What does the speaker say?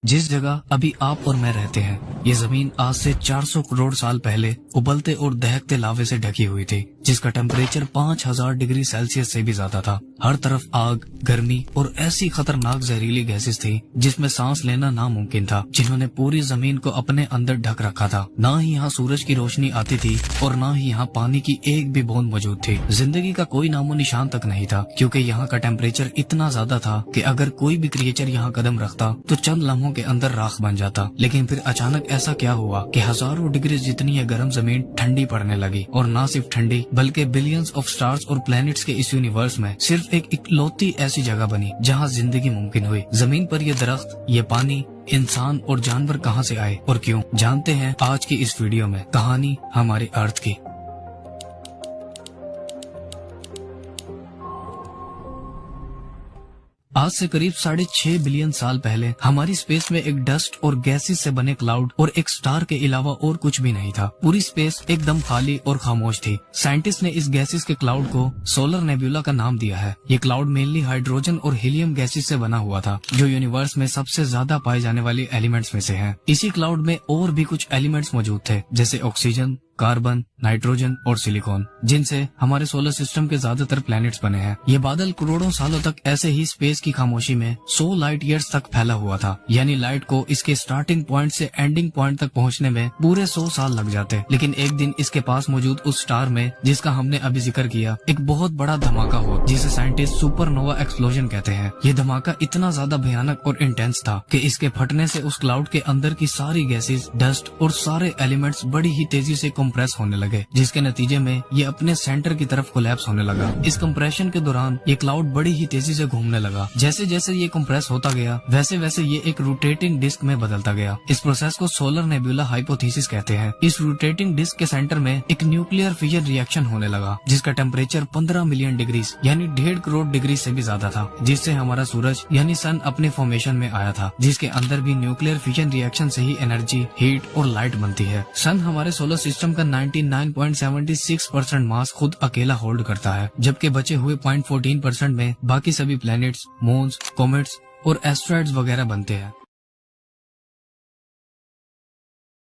जिस जगह अभी आप और मैं रहते हैं, ये जमीन आज से 400 करोड़ साल पहले उबलते और दहकते लावे से ढकी हुई थी, जिसका टेम्परेचर 5000 डिग्री सेल्सियस से भी ज्यादा था। हर तरफ आग, गर्मी और ऐसी खतरनाक जहरीली गैसेस थी जिसमें सांस लेना नामुमकिन था, जिन्होंने पूरी जमीन को अपने अंदर ढक रखा था। ना ही यहाँ सूरज की रोशनी आती थी और ना ही यहाँ पानी की एक भी बूंद मौजूद थी। जिंदगी का कोई नामो निशान तक नहीं था, क्योंकि यहाँ का टेम्परेचर इतना ज्यादा था कि अगर कोई भी क्रिएचर यहाँ कदम रखता तो चंद लम्हों के अंदर राख बन जाता। लेकिन फिर अचानक ऐसा क्या हुआ कि हजारों डिग्री जितनी यह गर्म जमीन ठंडी पड़ने लगी, और न सिर्फ ठंडी बल्कि बिलियंस ऑफ स्टार्स और प्लैनेट्स के इस यूनिवर्स में सिर्फ एक इकलौती ऐसी जगह बनी जहाँ जिंदगी मुमकिन हुई। जमीन पर ये दरख्त, ये पानी, इंसान और जानवर कहाँ से आए और क्यों, जानते हैं आज की इस वीडियो में। कहानी हमारे अर्थ की। आज से करीब 6.5 बिलियन साल पहले हमारी स्पेस में एक डस्ट और गैसेस से बने क्लाउड और एक स्टार के अलावा और कुछ भी नहीं था। पूरी स्पेस एकदम खाली और खामोश थी। साइंटिस्ट ने इस गैसेस के क्लाउड को सोलर नेबुला का नाम दिया है। ये क्लाउड मेनली हाइड्रोजन और हीलियम गैसेस से बना हुआ था, जो यूनिवर्स में सबसे ज्यादा पाए जाने वाले एलिमेंट्स में से है। इसी क्लाउड में और भी कुछ एलिमेंट्स मौजूद थे, जैसे ऑक्सीजन, कार्बन, नाइट्रोजन और सिलिकॉन, जिनसे हमारे सोलर सिस्टम के ज्यादातर प्लैनेट्स बने हैं। ये बादल करोड़ों सालों तक ऐसे ही स्पेस की खामोशी में 100 लाइट ईयर्स तक फैला हुआ था। यानी लाइट को इसके स्टार्टिंग पॉइंट से एंडिंग पॉइंट तक पहुंचने में पूरे 100 साल लग जाते। लेकिन एक दिन इसके पास मौजूद उस स्टार में, जिसका हमने अभी जिक्र किया, एक बहुत बड़ा धमाका हुआ, जिसे साइंटिस्ट सुपरनोवा एक्सप्लोजन कहते हैं। ये धमाका इतना ज्यादा भयानक और इंटेंस था कि इसके फटने से उस क्लाउड के अंदर की सारी गैसेस, डस्ट और सारे एलिमेंट्स बड़ी ही तेजी से कंप्रेस होने लगे, जिसके नतीजे में ये अपने सेंटर की तरफ कोलैप्स होने लगा। इस कंप्रेशन के दौरान ये क्लाउड बड़ी ही तेजी से घूमने लगा। जैसे जैसे ये कंप्रेस होता गया, वैसे वैसे ये एक रोटेटिंग डिस्क में बदलता गया। इस प्रोसेस को सोलर नेबुला हाइपोथेसिस कहते हैं। इस रोटेटिंग डिस्क के सेंटर में एक न्यूक्लियर फिजन रिएक्शन होने लगा, जिसका टेम्परेचर 15 मिलियन डिग्री यानी 1.5 करोड़ डिग्री से भी ज्यादा था, जिससे हमारा सूरज यानी सन अपने फॉर्मेशन में आया था, जिसके अंदर भी न्यूक्लियर फिजन रिएक्शन से ही एनर्जी, हीट और लाइट बनती है। सन हमारे सोलर सिस्टम का 99.76% मास खुद अकेला होल्ड करता है, जबकि बचे हुए 0.14% में बाकी सभी प्लैनेट्स, मून्स, कॉमेट्स और एस्ट्रॉइड्स वगैरह बनते हैं।